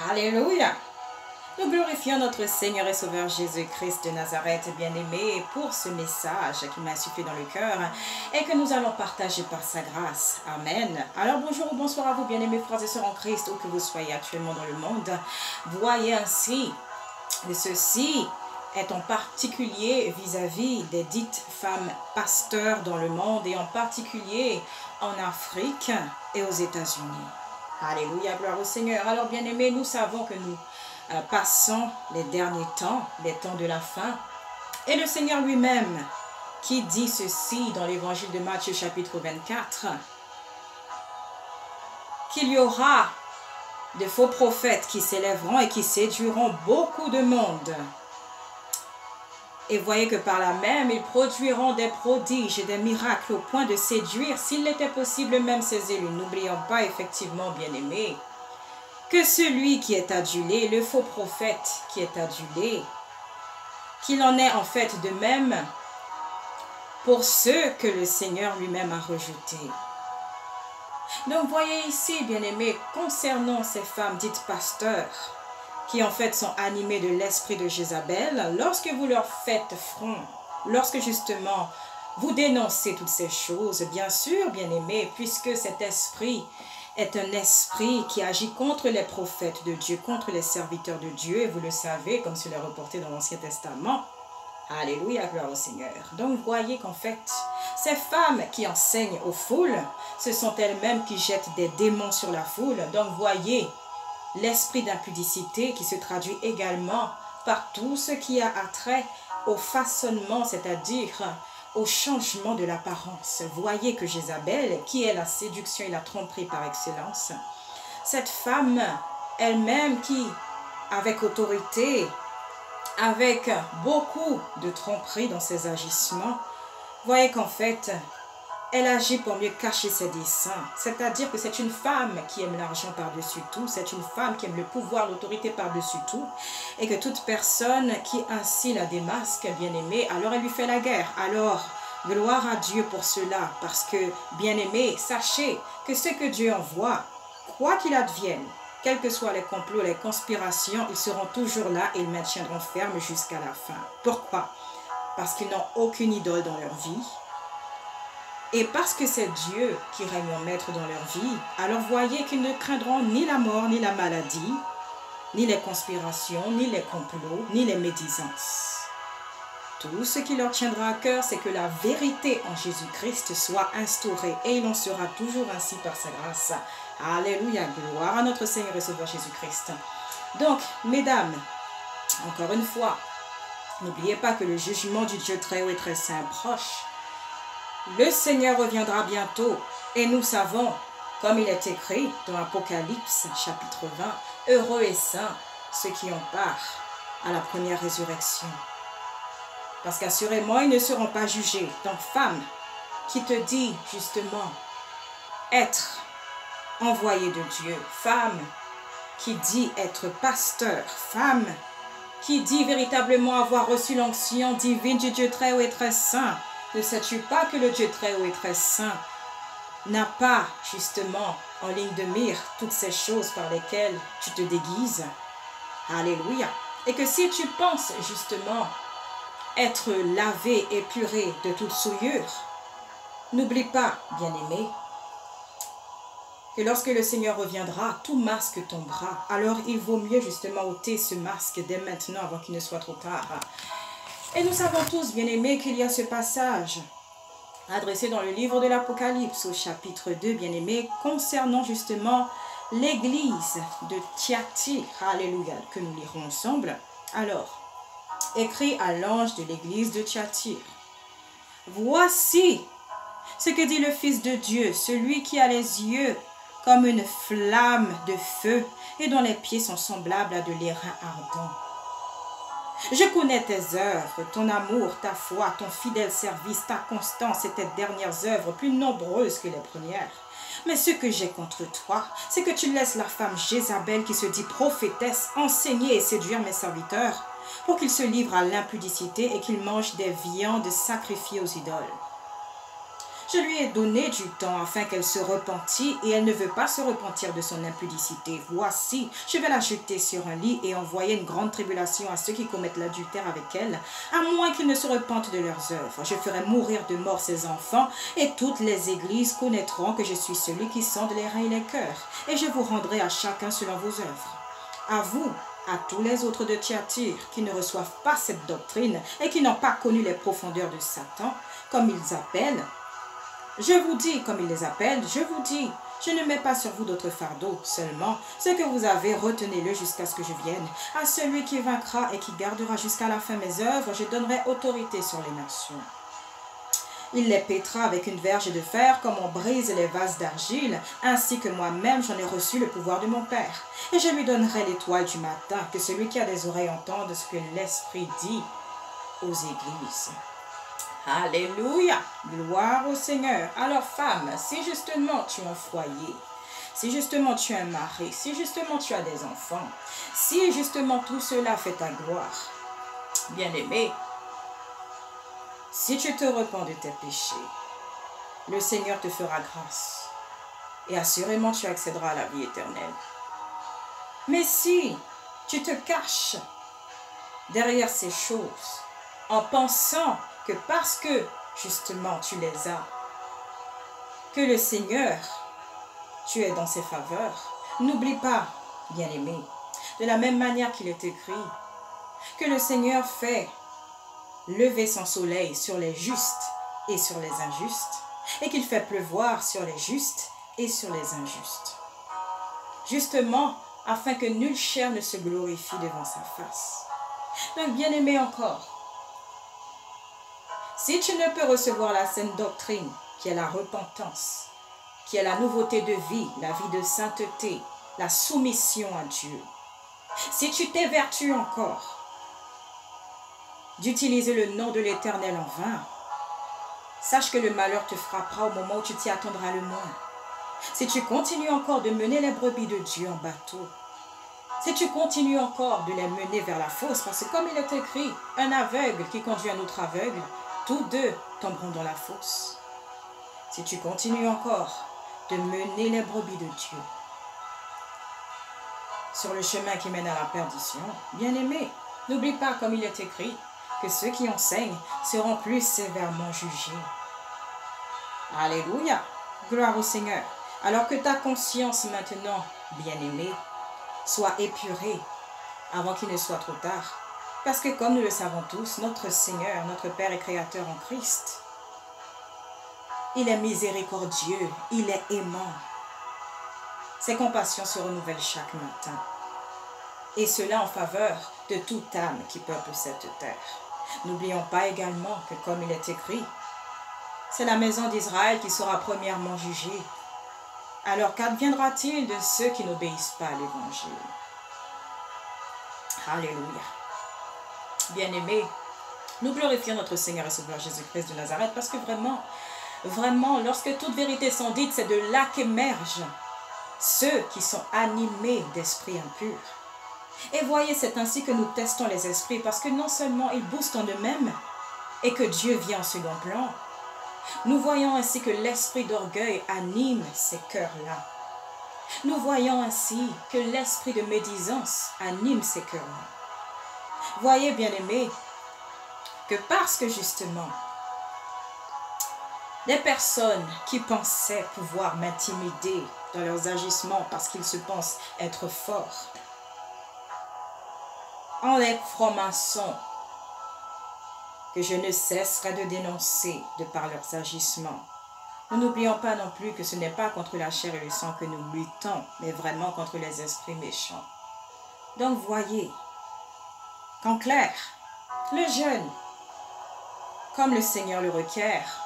Alléluia. Nous glorifions notre Seigneur et Sauveur Jésus-Christ de Nazareth, bien-aimé, pour ce message qu'il m'a insufflé dans le cœur et que nous allons partager par sa grâce. Amen. Alors bonjour ou bonsoir à vous, bien-aimés frères et sœurs en Christ, où que vous soyez actuellement dans le monde. Voyez ainsi, et ceci est en particulier vis-à-vis des dites femmes pasteurs dans le monde et en particulier en Afrique et aux États-Unis. Alléluia, gloire au Seigneur. Alors bien-aimés, nous savons que nous passons les derniers temps, les temps de la fin. Et le Seigneur lui-même qui dit ceci dans l'évangile de Matthieu chapitre 24, qu'il y aura de faux prophètes qui s'élèveront et qui séduiront beaucoup de monde. Et voyez que par là même, ils produiront des prodiges et des miracles au point de séduire, s'il était possible, même ses élus. N'oublions pas effectivement, bien-aimés, que celui qui est adulé, le faux prophète qui est adulé, qu'il en est en fait de même pour ceux que le Seigneur lui-même a rejetés. Donc voyez ici, bien-aimés, concernant ces femmes dites pasteurs, qui en fait sont animées de l'esprit de Jézabel, lorsque vous leur faites front, lorsque justement vous dénoncez toutes ces choses, bien sûr, bien-aimés, puisque cet esprit est un esprit qui agit contre les prophètes de Dieu, contre les serviteurs de Dieu, et vous le savez, comme cela est reporté dans l'Ancien Testament. Alléluia, gloire au Seigneur. Donc, voyez qu'en fait, ces femmes qui enseignent aux foules, ce sont elles-mêmes qui jettent des démons sur la foule. Donc, voyez l'esprit d'impudicité qui se traduit également par tout ce qui a attrait au façonnement, c'est-à-dire au changement de l'apparence. Voyez que Jézabel, qui est la séduction et la tromperie par excellence, cette femme elle-même qui, avec autorité, avec beaucoup de tromperie dans ses agissements, voyez qu'en fait, elle agit pour mieux cacher ses desseins. C'est-à-dire que c'est une femme qui aime l'argent par-dessus tout, c'est une femme qui aime le pouvoir, l'autorité par-dessus tout, et que toute personne qui ainsi la démasque, bien-aimée, alors elle lui fait la guerre. Alors, gloire à Dieu pour cela, parce que, bien-aimés, sachez que ce que Dieu envoie, quoi qu'il advienne, quels que soient les complots, les conspirations, ils seront toujours là et ils maintiendront ferme jusqu'à la fin. Pourquoi? Parce qu'ils n'ont aucune idole dans leur vie. Et parce que c'est Dieu qui règne en maître dans leur vie, alors voyez qu'ils ne craindront ni la mort, ni la maladie, ni les conspirations, ni les complots, ni les médisances. Tout ce qui leur tiendra à cœur, c'est que la vérité en Jésus-Christ soit instaurée, et il en sera toujours ainsi par sa grâce. Alléluia, gloire à notre Seigneur et Sauveur Jésus-Christ. Donc, mesdames, encore une fois, n'oubliez pas que le jugement du Dieu très haut et très saint proche. Le Seigneur reviendra bientôt, et nous savons, comme il est écrit dans Apocalypse chapitre 20, heureux et saints ceux qui ont part à la première résurrection. Parce qu'assurément, ils ne seront pas jugés. Donc, femme qui te dit justement être envoyée de Dieu, femme qui dit être pasteur, femme qui dit véritablement avoir reçu l'onction divine du Dieu très haut et très saint, ne sais-tu pas que le Dieu très haut et très saint n'a pas justement en ligne de mire toutes ces choses par lesquelles tu te déguises? Alléluia. Et que si tu penses justement être lavé, épuré de toute souillure, n'oublie pas, bien-aimé, que lorsque le Seigneur reviendra, tout masque tombera. Alors il vaut mieux justement ôter ce masque dès maintenant avant qu'il ne soit trop tard. Et nous savons tous, bien-aimés, qu'il y a ce passage adressé dans le livre de l'Apocalypse au chapitre 2, bien-aimés, concernant justement l'église de Thyatire, alléluia, que nous lirons ensemble. Alors, écrit à l'ange de l'église de Thyatire, voici ce que dit le Fils de Dieu, celui qui a les yeux comme une flamme de feu et dont les pieds sont semblables à de l'airain ardent. Je connais tes œuvres, ton amour, ta foi, ton fidèle service, ta constance et tes dernières œuvres, plus nombreuses que les premières. Mais ce que j'ai contre toi, c'est que tu laisses la femme Jézabel qui se dit prophétesse enseigner et séduire mes serviteurs pour qu'ils se livrent à l'impudicité et qu'ils mangent des viandes sacrifiées aux idoles. Je lui ai donné du temps afin qu'elle se repentît et elle ne veut pas se repentir de son impudicité. Voici, je vais la jeter sur un lit et envoyer une grande tribulation à ceux qui commettent l'adultère avec elle, à moins qu'ils ne se repentent de leurs œuvres. Je ferai mourir de mort ses enfants et toutes les églises connaîtront que je suis celui qui sonde les reins et les cœurs. Et je vous rendrai à chacun selon vos œuvres. À vous, à tous les autres de Thyatire qui ne reçoivent pas cette doctrine et qui n'ont pas connu les profondeurs de Satan, comme ils appellent, je vous dis, comme ils les appellent, je vous dis, je ne mets pas sur vous d'autres fardeaux, seulement ce que vous avez, retenez-le jusqu'à ce que je vienne. À celui qui vaincra et qui gardera jusqu'à la fin mes œuvres, je donnerai autorité sur les nations. Il les pétra avec une verge de fer comme on brise les vases d'argile, ainsi que moi-même j'en ai reçu le pouvoir de mon Père. Et je lui donnerai l'étoile du matin, que celui qui a des oreilles entende ce que l'Esprit dit aux églises. Alléluia, gloire au Seigneur. Alors femme, si justement tu as un foyer, si justement tu as un mari, si justement tu as des enfants, si justement tout cela fait ta gloire, bien-aimé, si tu te repens de tes péchés, le Seigneur te fera grâce et assurément tu accéderas à la vie éternelle. Mais si tu te caches derrière ces choses en pensant que parce que justement tu les as, que le Seigneur, tu es dans ses faveurs, n'oublie pas, bien-aimé, de la même manière qu'il est écrit, que le Seigneur fait lever son soleil sur les justes et sur les injustes, et qu'il fait pleuvoir sur les justes et sur les injustes. Justement, afin que nulle chair ne se glorifie devant sa face. Donc, bien-aimé encore, si tu ne peux recevoir la saine doctrine, qui est la repentance, qui est la nouveauté de vie, la vie de sainteté, la soumission à Dieu, si tu t'évertues encore d'utiliser le nom de l'Éternel en vain, sache que le malheur te frappera au moment où tu t'y attendras le moins. Si tu continues encore de mener les brebis de Dieu en bateau, si tu continues encore de les mener vers la fosse, parce que comme il est écrit, un aveugle qui conduit un autre aveugle, tous deux tomberont dans la fosse. Si tu continues encore de mener les brebis de Dieu sur le chemin qui mène à la perdition, bien-aimé, n'oublie pas, comme il est écrit, que ceux qui enseignent seront plus sévèrement jugés. Alléluia, gloire au Seigneur. Alors que ta conscience maintenant, bien-aimée, soit épurée avant qu'il ne soit trop tard. Parce que comme nous le savons tous, notre Seigneur, notre Père et Créateur en Christ, il est miséricordieux, il est aimant. Ses compassions se renouvellent chaque matin. Et cela en faveur de toute âme qui peuple cette terre. N'oublions pas également que comme il est écrit, c'est la maison d'Israël qui sera premièrement jugée. Alors qu'adviendra-t-il de ceux qui n'obéissent pas à l'Évangile? Alléluia. Bien-aimés, nous glorifions notre Seigneur et Sauveur Jésus-Christ de Nazareth parce que vraiment, lorsque toute vérité sont dites, c'est de là qu'émergent ceux qui sont animés d'esprits impurs. Et voyez, c'est ainsi que nous testons les esprits parce que non seulement ils boostent en eux-mêmes et que Dieu vient en second plan, nous voyons ainsi que l'esprit d'orgueil anime ces cœurs-là. Nous voyons ainsi que l'esprit de médisance anime ces cœurs-là. Voyez, bien-aimés, que parce que justement, des personnes qui pensaient pouvoir m'intimider dans leurs agissements parce qu'ils se pensent être forts, en les francs-maçons, que je ne cesserai de dénoncer de par leurs agissements. Nous n'oublions pas non plus que ce n'est pas contre la chair et le sang que nous luttons, mais vraiment contre les esprits méchants. Donc voyez qu'en clair, le jeûne, comme le Seigneur le requiert,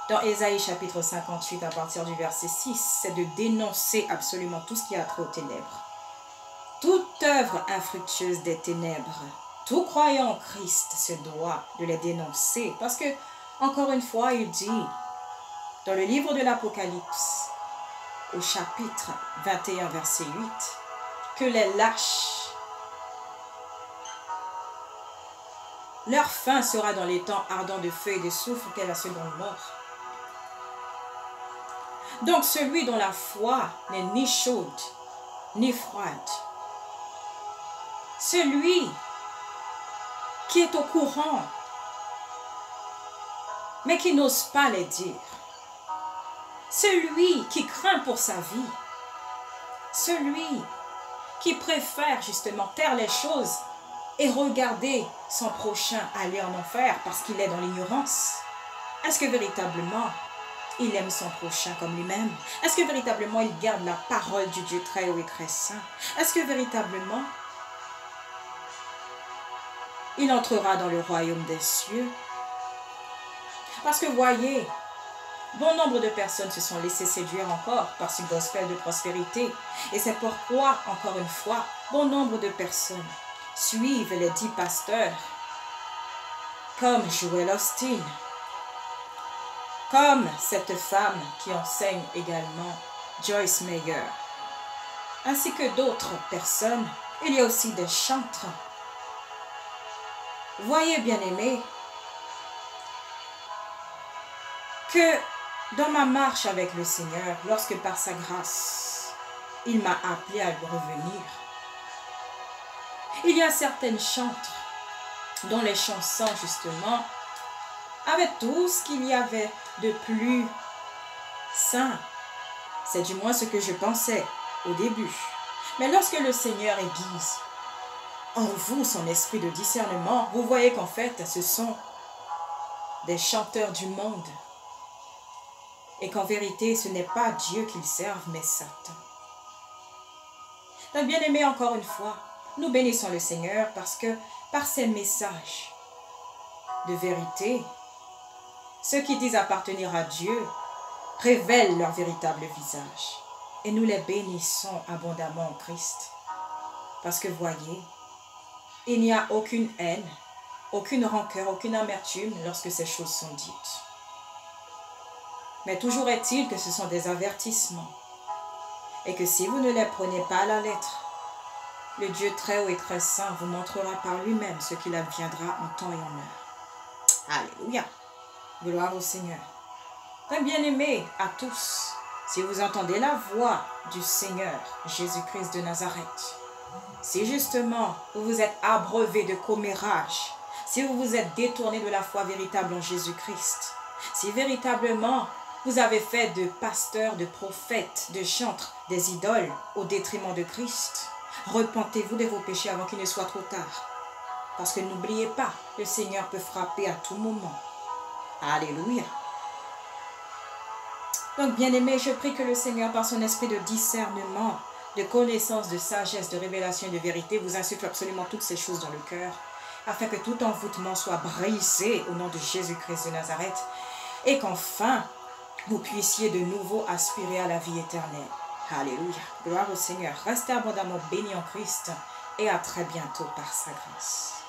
dans Ésaïe chapitre 58 à partir du verset 6, c'est de dénoncer absolument tout ce qui a trait aux ténèbres. Toute œuvre infructueuse des ténèbres, tout croyant en Christ se doit de les dénoncer. Parce que, encore une fois, il dit, dans le livre de l'Apocalypse, au chapitre 21, verset 8, que les lâches, leur fin sera dans les temps ardents de feu et de soufre qu'est la seconde mort. Donc celui dont la foi n'est ni chaude, ni froide. Celui qui est au courant, mais qui n'ose pas les dire. Celui qui craint pour sa vie. Celui qui préfère justement taire les choses et regarder son prochain aller en enfer parce qu'il est dans l'ignorance. Est-ce que véritablement il aime son prochain comme lui-même? Est-ce que véritablement il garde la parole du Dieu très haut et très saint? Est-ce que véritablement il entrera dans le royaume des cieux? Parce que voyez, bon nombre de personnes se sont laissées séduire encore par ce gospel de prospérité. Et c'est pourquoi, encore une fois, bon nombre de personnes suivent les 10 pasteurs comme Joel Osteen, comme cette femme qui enseigne également Joyce Meyer, ainsi que d'autres personnes. Il y a aussi des chantres. Voyez, bien-aimés, que dans ma marche avec le Seigneur, lorsque par sa grâce, il m'a appelé à lui revenir, il y a certaines chantres dont les chansons, justement, avaient tout ce qu'il y avait de plus sain. C'est du moins ce que je pensais au début. Mais lorsque le Seigneur aiguise en vous son esprit de discernement, vous voyez qu'en fait, ce sont des chanteurs du monde. Et qu'en vérité, ce n'est pas Dieu qu'ils servent, mais Satan. Donc, bien-aimés, encore une fois, nous bénissons le Seigneur parce que par ces messages de vérité, ceux qui disent appartenir à Dieu révèlent leur véritable visage. Et nous les bénissons abondamment en Christ. Parce que voyez, il n'y a aucune haine, aucune rancœur, aucune amertume lorsque ces choses sont dites. Mais toujours est-il que ce sont des avertissements. Et que si vous ne les prenez pas à la lettre, le Dieu très haut et très saint vous montrera par lui-même ce qu'il adviendra en temps et en heure. Alléluia. Gloire au Seigneur. Très bien-aimés à tous, si vous entendez la voix du Seigneur Jésus-Christ de Nazareth, si justement vous vous êtes abreuvé de commérage, si vous vous êtes détourné de la foi véritable en Jésus-Christ, si véritablement vous avez fait de pasteurs, de prophètes, de chantres, des idoles au détriment de Christ, repentez-vous de vos péchés avant qu'il ne soit trop tard. Parce que n'oubliez pas, le Seigneur peut frapper à tout moment. Alléluia. Donc, bien-aimés, je prie que le Seigneur, par son esprit de discernement, de connaissance, de sagesse, de révélation et de vérité, vous insuffle absolument toutes ces choses dans le cœur, afin que tout envoûtement soit brisé au nom de Jésus-Christ de Nazareth, et qu'enfin, vous puissiez de nouveau aspirer à la vie éternelle. Alléluia. Gloire au Seigneur. Restez abondamment bénis en Christ, et à très bientôt par sa grâce.